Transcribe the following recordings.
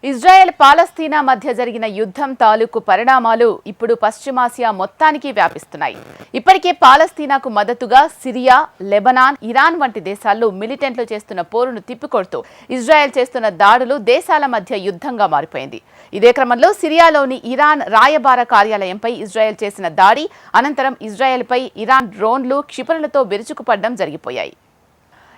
Israel పాలస్తీనా మధ్య జరిగిన యుద్ధం తాలూకు పరిణామాలు ఇప్పుడు పశ్చిమాసియా మొత్తానికి వ్యాపిస్తున్నాయి. ఇప్పటికే పాలస్తీనాకు మద్దతుగా సిరియా, లెబనాన్, ఇరాన్ వంటి దేశాల్లో మిలిటెంట్లు చేస్తున్న పోరును తిప్పికొడుతూ ఇజ్రాయెల్ చేస్తున్న దాడులు దేశాల మధ్య యుద్ధంగా మారిపోయింది. ఇదే క్రమంలో సిరియాలోని ఇరాన్ రాయబార కార్యాలయంపై ఇజ్రాయెల్ చేసిన దాడి అనంతరం ఇజ్రాయెల్పై ఇరాన్ డ్రోన్లు, క్షిపణులతో విరుచుకుపడడం జరిగిపోయాయి.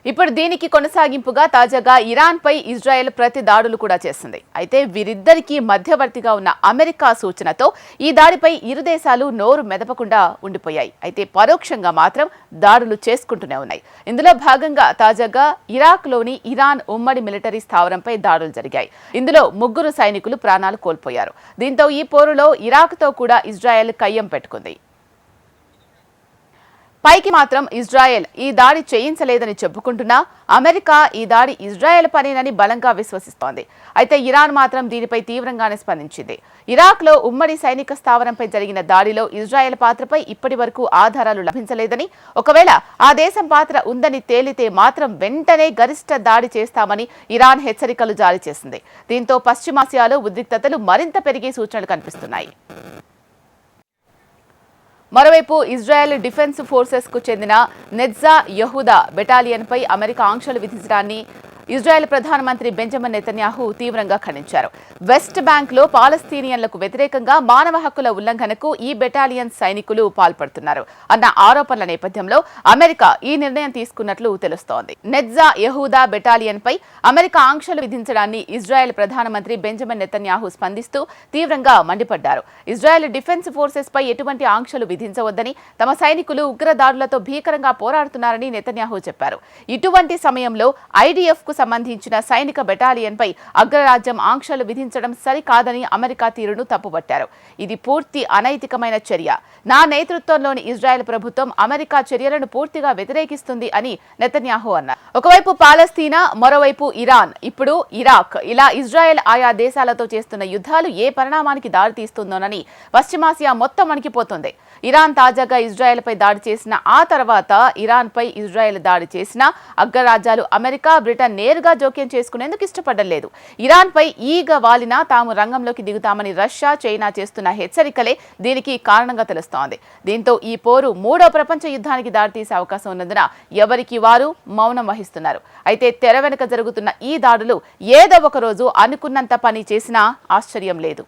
ఇప్పుడు దీనికి కొనసాగింపుగా తాజాగా ఇరాన్పై ఇజ్రాయెల్ ప్రతి దాడులు కూడా చేసింది. అయితే వీరిద్దరికీ మధ్యవర్తిగా ఉన్న అమెరికా సూచనతో ఈ దాడిపై ఇరు దేశాలు నోరు మెదపకుండా ఉండిపోయాయి. అయితే పరోక్షంగా మాత్రం దాడులు చేసుకుంటూనే ఉన్నాయి. ఇందులో భాగంగా తాజాగా ఇరాక్లోని ఇరాన్ ఉమ్మడి మిలిటరీ స్థావరంపై దాడులు జరిగాయి. ఇందులో 3 సైనికులు ప్రాణాలు కోల్పోయారు. దీంతో ఈ పోరులో ఇరాక్తో కూడా ఇజ్రాయెల్ కయ్యం పెట్టుకుంది. పైకి మాత్రం ఇజ్రాయెల్ ఈ దాడి చేయించలేదని చెప్పుకుంటున్నా అమెరికా ఈ దాడి ఇజ్రాయెల్ పనేనని బలంగా విశ్వసిస్తోంది. అయితే ఇరాన్ మాత్రం దీనిపై తీవ్రంగానే స్పందించింది. ఇరాక్లో ఉమ్మడి సైనిక స్థావరంపై జరిగిన దాడిలో ఇజ్రాయెల్ పాత్రపై ఇప్పటి వరకు ఆధారాలు లభించలేదని, ఒకవేళ ఆ దేశం పాత్ర ఉందని తేలితే మాత్రం వెంటనే గరిష్ట దాడి చేస్తామని ఇరాన్ హెచ్చరికలు జారీ చేసింది. దీంతో పశ్చిమాసియాలో ఉద్రిక్తతలు మరింత పెరిగే సూచనలు కనిపిస్తున్నాయి. మరోవైపు ఇజ్రాయెల్ డిఫెన్స్ ఫోర్సెస్ కు చెందిన నెట్జా యహూదా బెటాలియన్పై అమెరికా ఆంక్షలు విధించడాన్ని ఇజ్రాయెల్ ప్రధానమంత్రి బెంజమిన్ నెతన్యాహు తీవ్రంగా ఖండించారు. వెస్ట్ బ్యాంక్లో పాలస్తీనియన్లకు వ్యతిరేకంగా మానవ హక్కుల ఉల్లంఘనకు ఈ బెటాలియన్ సైనికులు పాల్పడుతున్నారు అన్న ఆరోపణల నేపథ్యంలో అమెరికా ఈ నిర్ణయం తీసుకున్నట్లు తెలుస్తోంది. నెట్జా యహూదా బెటాలియన్పై అమెరికా ఆంక్షలు విధించడాన్ని ఇజ్రాయెల్ ప్రధానమంత్రి బెంజమిన్ నెతన్యాహు స్పందిస్తూ తీవ్రంగా మండిపడ్డారు. ఇజ్రాయెల్ డిఫెన్స్ ఫోర్సెస్ పై ఎటువంటి ఆంక్షలు విధించవద్దని, తమ సైనికులు ఉగ్రదాడులతో భీకరంగా పోరాడుతున్నారని నెతన్యాహు చెప్పారు. ఇటువంటి సమయంలో ఐడిఎఫ్ కు సంబంధించిన సైనిక బెటాలియన్పై అగ్రరాజ్యం ఆంక్షలు విధించడం సరికాదని అమెరికా తీరును తప్పుబట్టారు. ఇది పూర్తి అనైతికమైన చర్య. నా నేతృత్వంలోని ఇజ్రాయెల్ ప్రభుత్వం అమెరికా చర్యలను పూర్తిగా వ్యతిరేకిస్తుంది అని నెతన్యాహు అన్నారు. ఒకవైపు పాలస్తీనా, మరోవైపు ఇరాన్, ఇప్పుడు ఇరాక్, ఇలా ఇజ్రాయెల్ ఆయా దేశాలతో చేస్తున్న యుద్ధాలు ఏ పరిణామానికి దారితీస్తుందోనని పశ్చిమాసియా మొత్తం వణికిపోతుంది. ఇరాన్ తాజాగా ఇజ్రాయెల్పై దాడి చేసిన ఆ తర్వాత ఇరాన్పై ఇజ్రాయెల్ దాడి చేసిన అగ్రరాజ్యాలు అమెరికా, బ్రిటన్ నేరుగా జోక్యం చేసుకునేందుకు ఇష్టపడడం లేదు. ఇరాన్పై ఈగ వాలినా తాము రంగంలోకి దిగుతామని రష్యా, చైనా చేస్తున్న హెచ్చరికలే దీనికి కారణంగా తెలుస్తోంది. దీంతో ఈ పోరు 3వ ప్రపంచ యుద్ధానికి దారితీసే అవకాశం ఉన్నందున ఎవరికి వారు మౌనం వహిస్తున్నారు. అయితే తెర వెనుక జరుగుతున్న ఈ దాడులు ఏదో ఒక రోజు అనుకున్నంత పని చేసినా ఆశ్చర్యం లేదు.